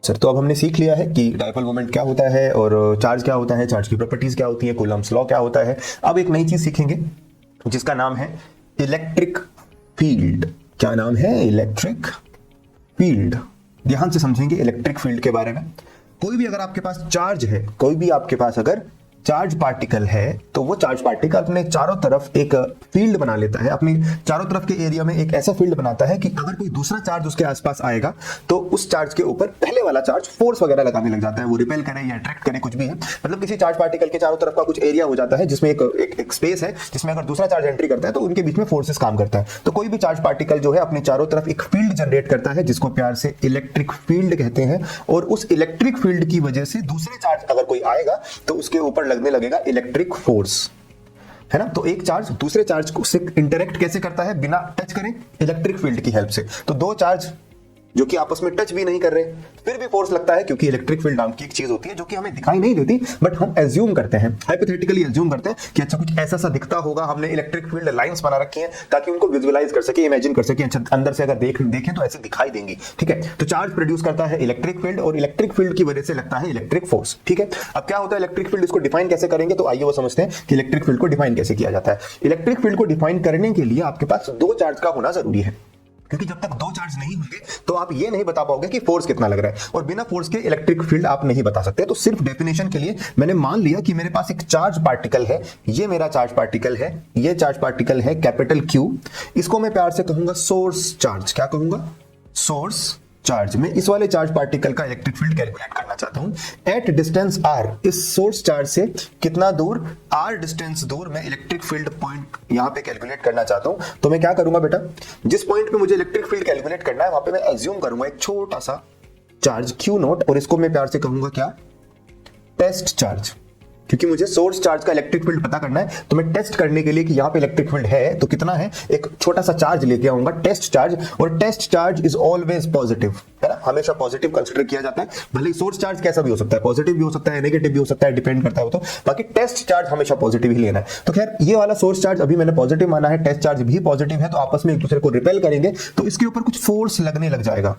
Sir तो अब हमने सीख लिया है कि डाइपोल मोमेंट क्या होता है और चार्ज क्या होता है, चार्ज की प्रॉपर्टीज क्या होती है, कूलम्ब्स लॉ क्या होता है। अब एक नई चीज सीखेंगे जिसका नाम है इलेक्ट्रिक फील्ड। क्या नाम है? Electric field. ध्यान से समझेंगे इलेक्ट्रिक फील्ड के बारे में। कोई भी अगर आपके पास चार्ज है, कोई भी आपके पास अगर चार्ज पार्टिकल है तो वो चार्ज पार्टिकल अपने चारों तरफ एक फील्ड बना लेता है, अपने चारों तरफ के एरिया में एक ऐसा फील्ड बनाता है कि अगर कोई दूसरा चार्ज उसके आसपास आएगा तो उस चार्ज के ऊपर पहले वाला चार्ज फोर्स वगैरह लगाने लग जाता है, वो रिपेल करे या अट्रैक्ट करे, कुछ भी है। मतलब किसी चार्ज पार्टिकल के चारों तरफ का कुछ एरिया हो जाता है जिसमें एक स्पेस है जिसमें अगर दूसरा चार्ज एंट्री करता है तो उनके बीच में फोर्सेस काम करता है। तो कोई भी चार्ज पार्टिकल जो है अपने चारों तरफ एक फील्ड जनरेट करता है जिसको प्यार से इलेक्ट्रिक फील्ड कहते हैं, और उस इलेक्ट्रिक फील्ड की वजह से दूसरे चार्ज अगर कोई आएगा तो उसके ऊपर लगने लगेगा इलेक्ट्रिक फोर्स, है ना। तो एक चार्ज दूसरे चार्ज को से इंटरेक्ट कैसे करता है? बिना टच करें, इलेक्ट्रिक फील्ड की हेल्प से। तो दो चार्ज जो कि आपस में टच भी नहीं कर रहे फिर भी फोर्स लगता है, क्योंकि इलेक्ट्रिक फील्ड नाम की एक चीज होती है जो कि हमें दिखाई नहीं देती, बट हम एज्यूम करते हैं, हाइपोथेटिकली एज्यूम करते हैं कि अच्छा कुछ ऐसा सा दिखता होगा। हमने इलेक्ट्रिक फील्ड लाइंस बना रखी हैं ताकि उनको विजुअलाइज कर सके, इमेजिन कर सके, अच्छा अंदर से अगर देखें तो ऐसे दिखाई देंगी, ठीक है। तो चार्ज प्रोड्यूस करता है इलेक्ट्रिक फील्ड और इलेक्ट्रिक फील्ड की वजह से लगता है इलेक्ट्रिक फोर्स, ठीक है। अब क्या होता है इलेक्ट्रिक फील्ड, इसको डिफाइन कैसे करेंगे? तो आइए वो समझते हैं कि इलेक्ट्रिक फील्ड को डिफाइन कैसे किया जाता है। इलेक्ट्रिक फील्ड को डिफाइन करने के लिए आपके पास दो चार्ज का होना जरूरी है, क्योंकि जब तक दो चार्ज नहीं होंगे तो आप ये नहीं बता पाओगे कि फोर्स कितना लग रहा है, और बिना फोर्स के इलेक्ट्रिक फील्ड आप नहीं बता सकते। तो सिर्फ डेफिनेशन के लिए मैंने मान लिया कि मेरे पास एक चार्ज पार्टिकल है, ये मेरा चार्ज पार्टिकल है, ये चार्ज पार्टिकल है कैपिटल Q, इसको मैं प्यार से कहूंगा सोर्स चार्ज। क्या कहूंगा? Source charge. में इस वाले चार्ज पार्टिकल का इलेक्ट्रिक फील्ड कैलकुलेट करना चाहता हूं एट डिस्टेंस r। इस सोर्स चार्ज से कितना दूर? r डिस्टेंस दूर मैं इलेक्ट्रिक फील्ड पॉइंट यहां पे कैलकुलेट करना चाहता हूं। तो मैं क्या करूंगा बेटा, जिस पॉइंट पे मुझे इलेक्ट्रिक फील्ड कैलकुलेट करना है वहां पे मैं एज्यूम करूंगा एक छोटा सा चार्ज Q0, और इसको मैं प्यार से कहूंगा क्या? Test charge. क्योंकि मुझे सोर्स चार्ज का इलेक्ट्रिक फील्ड पता करना है तो मैं टेस्ट करने के लिए कि यहाँ पे इलेक्ट्रिक फील्ड है तो कितना है, एक छोटा सा चार्ज लेके आऊंगा, टेस्ट चार्ज। और test charge is always positive, है ना, हमेशा पॉजिटिव कंसीडर किया जाता है। भले ही सोर्स चार्ज कैसा भी हो सकता है, पॉजिटिव भी हो सकता है, नेगेटिव भी हो सकता है, डिपेंड करता है वो तो, बाकी टेस्ट चार्ज हमेशा पॉजिटिव ही लेना है। तो खैर ये वाला सोर्स चार्ज अभी मैंने पॉजिटिव माना है, टेस्ट चार्ज भी पॉजिटिव है, तो आपस में एक दूसरे को रिपेल करेंगे तो इसके ऊपर कुछ फोर्स लगने लग जाएगा,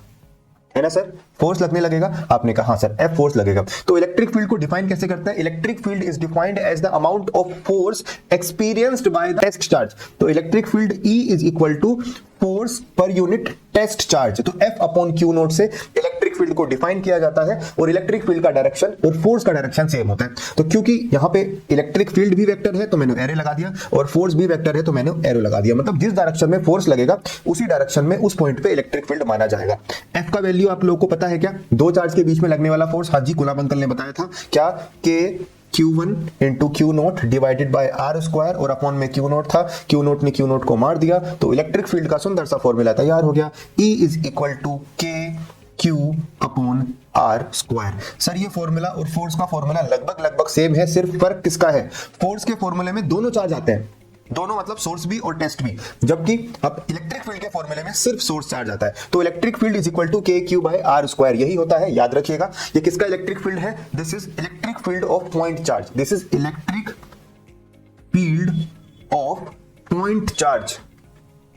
है ना सर। फोर्स लगने लगेगा। आपने कहा सर F फोर्स लगेगा। तो इलेक्ट्रिक फील्ड को डिफाइन कैसे करता है? Electric field is defined as the amount of force experienced by the test charge. तो electric field E is equal to force per unit test charge. तो F upon Q0 से electric field को define किया जाता है, और electric field का direction और फोर्स का डायरेक्शन सेम होता है। तो क्योंकि यहां पे इलेक्ट्रिक फील्ड भी वेक्टर है तो मैंने एरो लगा दिया, और फोर्स भी वेक्टर है तो मैंने एरो लगा दिया। मतलब जिस डायरेक्शन में फोर्स लगेगा उसी डायरेक्शन में उस पॉइंट पे इलेक्ट्रिक फील्ड माना जाएगा। F का वैल्यू आप लोगों को पता है क्या? दो चार्ज के बीच में लगने वाला फोर्स, हाँ जी गुलाब अंकल ने बताया था, क्या? K Q1 into Q0 divided by R square, और अपॉन में Q0 था, Q0 ने Q0 को मार दिया, तो इलेक्ट्रिक फील्ड का सुंदर सा फॉर्मूला तैयार हो गया, E is equal to K Q upon R square. Sir ये फॉर्मूला और फोर्स का फॉर्मूला लगभग सेम है, सिर्फ फर्क किसका है? फोर्स के फॉर्मूले में दोनों चार्ज आते हैं, दोनों मतलब सोर्स भी और टेस्ट भी, जबकि अब इलेक्ट्रिक फील्ड के फॉर्मूले में सिर्फ सोर्स चार्ज आता है। तो electric field is equal to K Q by R square, यही होता है, याद रखिएगा। ये किसका इलेक्ट्रिक फील्ड है? This is electric field of point charge, this is electric field of point charge.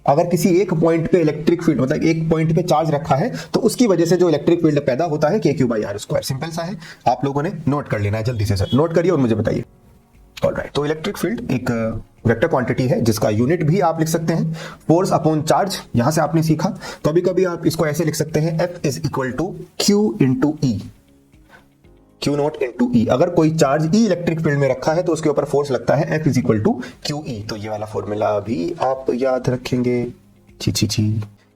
अगर किसी एक पॉइंट पे इलेक्ट्रिक फील्ड, मतलब एक पॉइंट पे चार्ज रखा है तो उसकी वजह से जो इलेक्ट्रिक फील्ड पैदा होता है K Q by R square. Simple सा है, आप लोगों ने नोट कर लेना है, जल्दी से सर नोट करिए और मुझे बताइए। ऑलराइट, तो इलेक्ट्रिक फील्ड एक वेक्टर क्वांटिटी है जिसका यूनिट भी आप लिख सकते हैं फोर्स अपॉन चार्ज, यहां से आपने सीखा। कभी कभी आप इसको ऐसे लिख सकते हैं F is equal to Q into E, Q0 into E। अगर कोई चार्ज E इलेक्ट्रिक फील्ड में रखा है तो उसके ऊपर फोर्स लगता है F is equal to QE। तो ये वाला फॉर्मूला भी आप याद रखेंगे,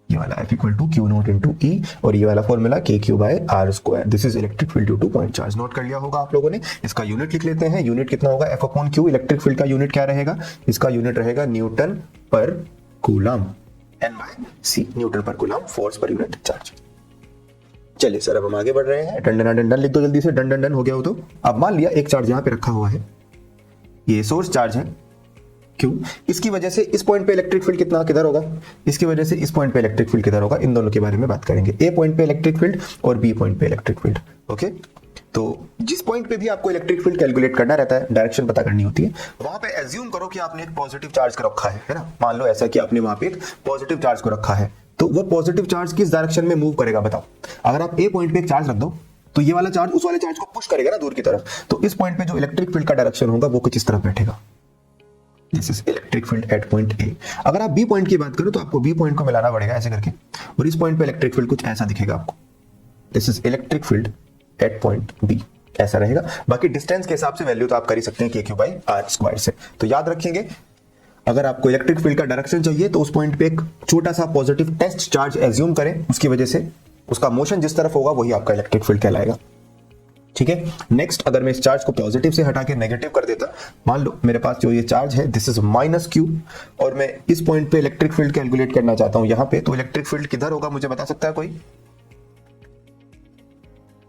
ये वाला F equal to Q0 into E, और ये वाला formula K Q by R square. This is electric field due to point charge. Note कर लिया होगा आप लोगों ने। इसका यूनिट लिख लेते हैं, यूनिट कितना होगा? F upon Q। Electric field का यूनिट क्या रहेगा? इसका यूनिट रहेगा न्यूटन पर कूलम, N/C, न्यूटन पर coulomb force per unit charge. चलिए सर अब हम आगे बढ़ रहे हैं। डन डन लिख दो जल्दी से, डन डन हो गया हो तो। अब मान लिया एक चार्ज यहाँ पे रखा हुआ है, ये सोर्स चार्ज है, क्यों? इसकी वजह से इस पॉइंट पे इलेक्ट्रिक फील्ड कितना किधर होगा, इसकी वजह से इस पॉइंट पे इलेक्ट्रिक फील्ड किधर होगा, इन दोनों के बारे में बात करेंगे। ए पॉइंट पे इलेक्ट्रिक फील्ड और बी पॉइंट पे इलेक्ट्रिक फील्ड। ओके, तो जिस पॉइंट पे भी आपको इलेक्ट्रिक फील्ड कैलकुलेट करना रहता है, डायरेक्शन पता करनी होती है, वहां पे एज्यूम करो कि आपने एक पॉजिटिव चार्ज को रखा है ना। मान लो ऐसा कि आपने वहां पे एक पॉजिटिव चार्ज को रखा है, तो वो पॉजिटिव चार्ज किस डायरेक्शन में मूव करेगा बताओ। अगर आप ए पॉइंट पे एक चार्ज रख दो तो ये वाला चार्ज उस वाले चार्ज को पुश करेगा ना दूर की तरफ, तो इस पॉइंट पे जो इलेक्ट्रिक फील्ड का डायरेक्शन होगा वो कुछ इस तरफ बैठेगा। This is electric field at point A. अगर आप बी पॉइंट की बात करो तो आपको बी पॉइंट को मिलाना पड़ेगा ऐसे करके, और इस पॉइंट पे इलेक्ट्रिक फील्ड कुछ ऐसा दिखेगा आपको। This is electric field at point b, ऐसा रहेगा। बाकी डिस्टेंस के हिसाब से वैल्यू तो आप कर ही सकते हैं के क्यू बाई आर स्क्वायर से। तो याद रखेंगे, अगर आपको इलेक्ट्रिक फील्ड का डायरेक्शन चाहिए तो उस पॉइंट पे एक छोटा सा पॉजिटिव टेस्ट चार्ज एज्यूम करें, उसकी वजह से उसका मोशन जिस तरफ होगा वही आपका इलेक्ट्रिक फील्ड कहलाएगा। ठीक है। नेक्स्ट, अगर मैं इस चार्ज को पॉजिटिव से हटा के नेगेटिव कर देता, मान लो मेरे पास जो ये चार्ज है दिस इज माइनस क्यू, और मैं इस पॉइंट पे इलेक्ट्रिक फील्ड कैलकुलेट करना चाहता हूं यहां पे, तो इलेक्ट्रिक फील्ड किधर होगा मुझे बता सकता है कोई?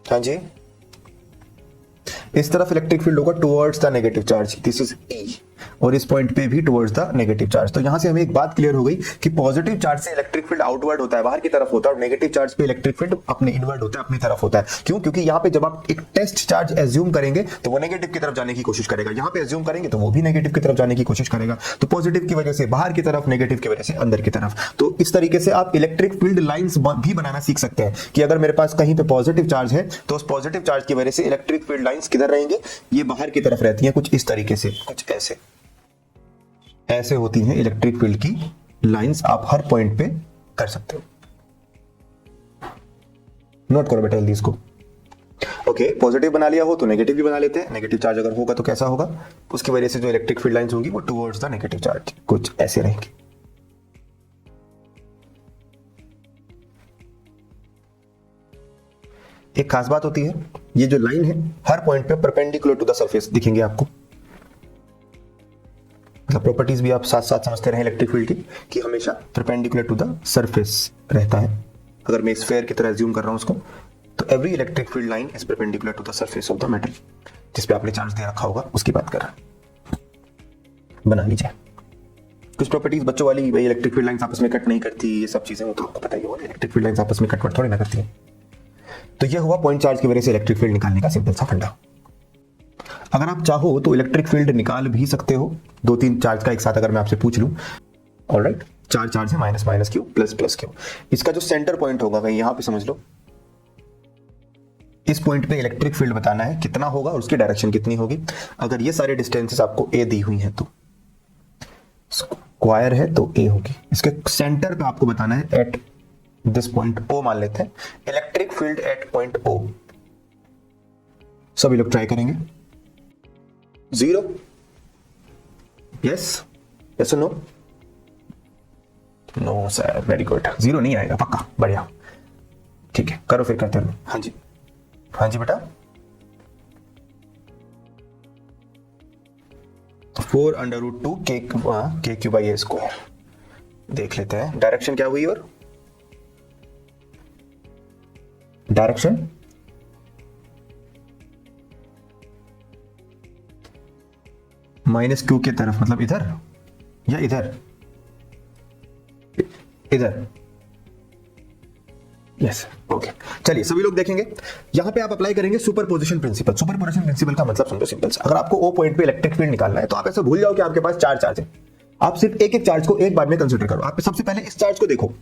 हाँ जी, इस तरफ इलेक्ट्रिक फील्ड होगा towards the negative charge, this is E, और इस पॉइंट पे भी टुवर्ड्स द नेगेटिव चार्ज। तो यहां से हमें एक बात क्लियर हो गई कि पॉजिटिव चार्ज से इलेक्ट्रिक फील्ड आउटवर्ड होता है, बाहर की तरफ होता है, और नेगेटिव चार्ज पे इलेक्ट्रिक फील्ड अपने इनवर्ड होता है, अपनी तरफ होता है। क्यों? क्योंकि यहां पे जब आप एक टेस्ट चार्ज एज्यूम करेंगे तो वो नेगेटिव की तरफ जाने की कोशिश करेगा, यहां पे एज्यूम करेंगे तो वो भी नेगेटिव की तरफ जाने की कोशिश करेगा। तो पॉजिटिव की वजह से बाहर की तरफ, नेगेटिव की वजह से अंदर की तरफ। तो इस तरीके से आप इलेक्ट्रिक फील्ड लाइंस भी बनाना सीख सकते हैं कि अगर मेरे पास कहीं पे पॉजिटिव चार्ज है तो उस पॉजिटिव चार्ज की वजह से इलेक्ट्रिक फील्ड लाइंस किधर रहेंगे? ये बाहर की तरफ रहती हैं, कुछ इस तरीके से, कुछ ऐसे ऐसे होती हैं इलेक्ट्रिक फील्ड की लाइंस। आप हर पॉइंट पे कर सकते हो। नोट करो बेटा जल्दी इसको। ओके, पॉजिटिव बना लिया हो तो नेगेटिव भी बना लेते हैं। नेगेटिव चार्ज अगर होगा तो कैसा होगा? उसकी वजह से जो इलेक्ट्रिक फील्ड लाइंस होंगी वो टुवर्ड्स द नेगेटिव चार्ज कुछ ऐसे रहेंगी। एक खास बात होती है, ये जो लाइन है हर पॉइंट पे परपेंडिकुलर टू द सरफेस दिखेंगे आपको। मतलब प्रॉपर्टीज भी आप साथ साथ समझते रहे इलेक्ट्रिक फील्ड की कि हमेशा परपेंडिकुलर टू द सरफेस रहता है। अगर मैं स्फीयर की तरह एज्यूम कर रहा हूं उसको, तो every electric field line is perpendicular to the surface of the metal, जिस पे आपने चार्ज दे रखा होगा उसकी बात कर रहा है। बना लीजिए। कुछ प्रॉपर्टीज बच्चों वाली, भाई इलेक्ट्रिक फील्ड लाइंस आपस में कट नहीं करती, ये सब चीजें वो तो आपको पता ही होगा, इलेक्ट्रिक फील्ड लाइंस आपस में कट थोड़ी ना करती है। तो ये हुआ पॉइंट चार्ज की वजह से इलेक्ट्रिक फील्ड निकालने का सिंपल सा फंडा। अगर आप चाहो तो इलेक्ट्रिक फील्ड निकाल भी सकते हो, दो तीन चार्ज का एक साथ अगर मैं आपसे पूछ लूं। ऑलराइट, चार चार्ज है, minus minus Q plus plus Q. इसका जो सेंटर पॉइंट होगा कहीं यहां पे समझ लो, इस पॉइंट पे इलेक्ट्रिक फील्ड बताना है कितना होगा और उसकी डायरेक्शन कितनी होगी। अगर ये सारे डिस्टेंसेस आपको ए दी हुई हैं तो स्क्वायर है तो ए होगी। इसके सेंटर पे आपको बताना है एट दिस पॉइंट ओ, मान लेते हैं electric field at point O. सभी लोग ट्राई करेंगे। 0, यस, यस और no? No sir, very good, 0 नहीं आएगा पक्का, बढ़िया, ठीक है, करो फिर करते रहो। हाँ जी, हाँ जी बेटा। 4√2 के क्यू बाई ए स्क्वायर। देख लेते हैं डायरेक्शन क्या हुई, और डायरेक्शन माइनस क्यू की तरफ, मतलब इधर या इधर? इधर, यस, ओके। चलिए सभी लोग देखेंगे, यहां पे आप अप्लाई करेंगे सुपरपोजिशन प्रिंसिपल। सुपरपोजिशन प्रिंसिपल का मतलब समझो सिंपल सा, अगर आपको ओ पॉइंट पे इलेक्ट्रिक फील्ड निकालना है तो आप ऐसे भूल जाओ कि आपके पास चार चार्ज है। आप सिर्फ एक एक चार्ज को एक बार में कंसीडर करो। आप सबसे पहले इस चार्ज को देखो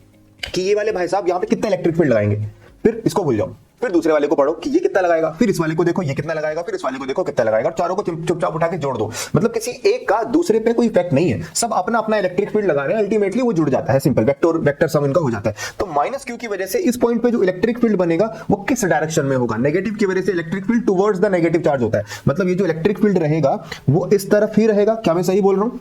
कि ये वाले भाई साहब यहां पे कितना इलेक्ट्रिक फील्ड लगाएंगे, फिर इसको भूल जाओ, फिर दूसरे वाले को पढ़ो कि ये कितना लगाएगा, फिर इस वाले को देखो ये कितना लगाएगा, फिर इस वाले को देखो कितना लगाएगा, और चारों को चुपचाप उठा के जोड़ दो। मतलब किसी एक का दूसरे पे कोई इफेक्ट नहीं है, सब अपना अपना इलेक्ट्रिक फील्ड लगा रहे हैं, अल्टीमेटली वो जुड़ जाता है, सिंपल वेक्टर सम इनका हो जाता है। तो माइनस क्यू की वजह से इस पॉइंट पे जो इलेक्ट्रिक फील्ड बनेगा वो किस डायरेक्शन में होगा? नेगेटिव की वजह से electric field towards the negative charge होता है। मतलब ये जो इलेक्ट्रिक फील्ड रहेगा वो इस तरफ ही रहेगा। क्या मैं सही बोल रहा हूं?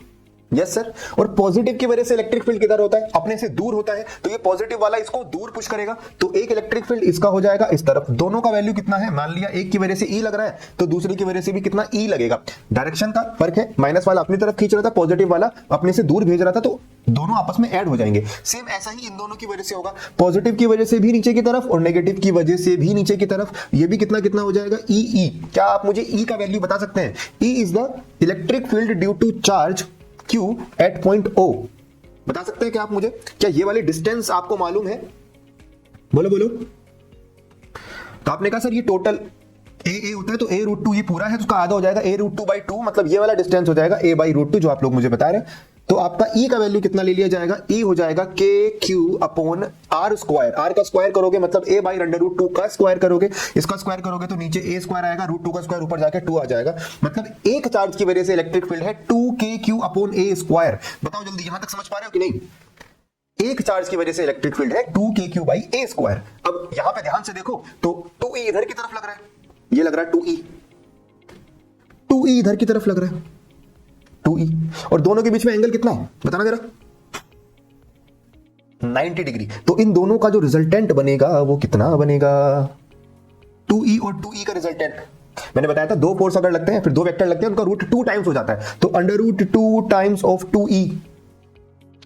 Yes sir. और पॉजिटिव की वजह से इलेक्ट्रिक फील्ड किधर होता है? अपने से दूर होता है, तो ये पॉजिटिव वाला इसको दूर पुश करेगा, तो एक इलेक्ट्रिक फील्ड इसका हो जाएगा इस तरफ। दोनों का वैल्यू कितना है? मान लिया एक की वजह से ई लग रहा है तो दूसरी की वजह से भी कितना ई लगेगा। डायरेक्शन का फर्क है, माइनस वाला अपनी तरफ खींच रहा था, पॉजिटिव वाला अपने से दूर भेज रहा था, तो दोनों आपस में ऐड हो जाएंगे। सेम ऐसा ही इन दोनों की वजह से होगा, पॉजिटिव की वजह से भी नीचे की तरफ और नेगेटिव की वजह से भी नीचे की तरफ। ये भी कितना कितना हो जाएगा? ई ई। क्या आप मुझे ई का वैल्यू बता सकते हैं? E is the electric field due to charge Q at point O। बता सकते हैं क्या आप मुझे? क्या ये वाली डिस्टेंस आपको मालूम है? बोलो बोलो। तो आपने कहा सर ये टोटल ए होता है तो a√2 ये पूरा है तो उसका आधा हो जाएगा a√2/2, मतलब ये वाला डिस्टेंस हो जाएगा a/√2 जो आप लोग मुझे बता रहे हैं। तो आपका E का वैल्यू कितना ले लिया जाएगा, E हो जाएगा KQ upon R square. R का स्क्वायर करोगे मतलब A बाई अंडर रूट 2 का स्क्वायर करोगे, इसका स्क्वायर करोगे तो नीचे A स्क्वायर आएगा, रूट 2 का स्क्वायर ऊपर जाके 2 आ जाएगा। मतलब एक चार्ज की वजह से इलेक्ट्रिक फील्ड है 2KQ अपॉन A स्क्वायर। बताओ जल्दी, यहां तक समझ पा रहे हो कि नहीं। एक चार्ज की वजह से इलेक्ट्रिक फील्ड है 2KQ बाई A स्क्वायर। अब यहां पे ध्यान से देखो तो 2E इधर की तरफ लग रहा है, ये लग रहा है 2E इधर की तरफ लग रहा है 2E, और दोनों के बीच में एंगल कितना है बताना जरा, 90 डिग्री। तो इन दोनों का जो रिजल्टेंट बनेगा वो कितना बनेगा, 2E और 2E का रिजल्टेंट। मैंने बताया था दो फोर्स अगर लगते हैं फिर दो वेक्टर लगते हैं उनका रूट 2 टाइम्स हो जाता है, तो under root 2 times of 2E,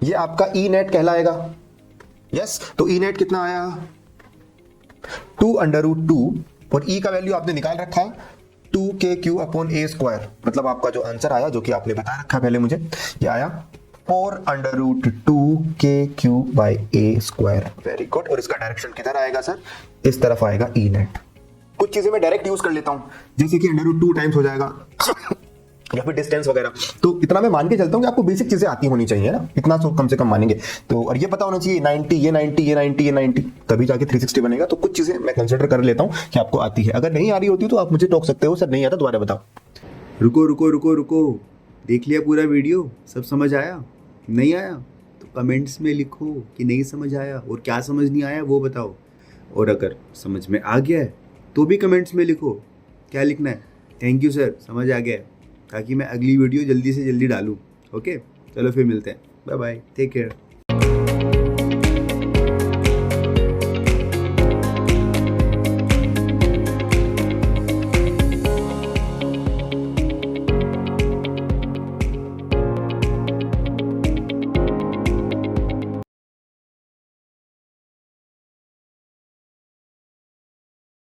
ये आपका E नेट कहलाएगा। यस, तो E नेट कितना आया 2 अंडर रूट 2, और E का वैल्यू आपने निकाल रखा है 2KQ अपॉन A स्क्वायर। मतलब आपका जो आंसर आया, जो कि आपने बता रखा पहले मुझे, ये आया 4 under root 2KQ by A square. Very good. और इसका डायरेक्शन किधर आएगा सर, इस तरफ आएगा E नेट। कुछ चीजें मैं डायरेक्ट यूज कर लेता हूं, जैसे कि अंडर रूट 2 टाइम्स हो जाएगा या फिर डिस्टेंस वगैरह। तो इतना मैं मान के चलता हूं कि आपको बेसिक चीजें आती होनी चाहिए ना, इतना तो कम से कम मानेंगे। तो और ये पता होना चाहिए 90 ये 90 ये 90 ये 90, तभी जाके 360 बनेगा। तो कुछ चीजें मैं कंसिडर कर लेता हूं कि आपको आती है। अगर नहीं आ रही होती तो आप मुझे टोक सकते हो, सर नहीं आता दोबारा बताओ। रुको रुको रुको रुको, देख लिया पूरा वीडियो, सब समझ आया? नहीं आया तो कमेंट्स में लिखो कि नहीं समझ आया, और क्या समझ नहीं आया वो बताओ। और अगर समझ में आ गया है तो भी कमेंट्स में लिखो, क्या लिखना है, थैंक यू सर समझ आ गया है, ताकि मैं अगली वीडियो जल्दी से जल्दी डालूँ। ओके, चलो फिर मिलते हैं, बाय बाय, टेक केयर।